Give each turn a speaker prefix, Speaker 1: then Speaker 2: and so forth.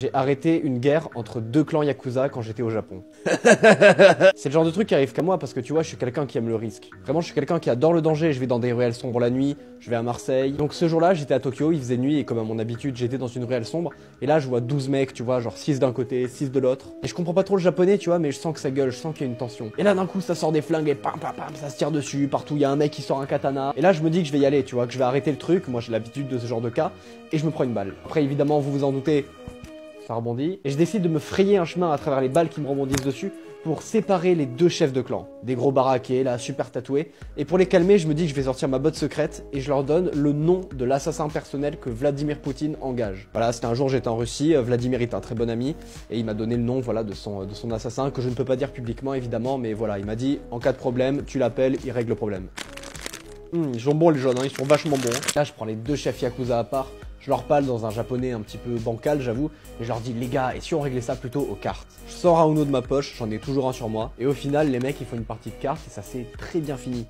Speaker 1: J'ai arrêté une guerre entre deux clans Yakuza quand j'étais au Japon. C'est le genre de truc qui arrive qu'à moi parce que tu vois, je suis quelqu'un qui aime le risque. Vraiment, je suis quelqu'un qui adore le danger, je vais dans des ruelles sombres la nuit, je vais à Marseille. Donc ce jour-là, j'étais à Tokyo, il faisait nuit et comme à mon habitude, j'étais dans une ruelle sombre. Et là, je vois 12 mecs, tu vois, genre 6 d'un côté, 6 de l'autre. Et je comprends pas trop le japonais, tu vois, mais je sens que ça gueule, je sens qu'il y a une tension. Et là, d'un coup, ça sort des flingues et pam, pam, pam, ça se tire dessus. Partout, il y a un mec qui sort un katana. Et là, je me dis que je vais y aller, tu vois, que je vais arrêter le truc. Moi, j'ai l'habitude de ce genre de cas. Et je me prends une balle. Après, évidemment, vous vous en doutez, ça rebondit. Et je décide de me frayer un chemin à travers les balles qui me rebondissent dessus pour séparer les deux chefs de clan. Des gros baraqués, là, super tatoués. Et pour les calmer, je me dis que je vais sortir ma botte secrète et je leur donne le nom de l'assassin personnel que Vladimir Poutine engage. Voilà, c'était un jour, j'étais en Russie, Vladimir est un très bon ami et il m'a donné le nom, voilà, de son assassin, que je ne peux pas dire publiquement, évidemment, mais voilà, il m'a dit, en cas de problème, tu l'appelles, il règle le problème. Ils sont bons les jeunes, hein, ils sont vachement bons. Là, je prends les deux chefs Yakuza à part. Je leur parle dans un japonais un petit peu bancal, j'avoue, et je leur dis, les gars, et si on réglait ça plutôt aux cartes? Je sors un Uno de ma poche, j'en ai toujours un sur moi, et au final, les mecs, ils font une partie de cartes, et ça s'est très bien fini.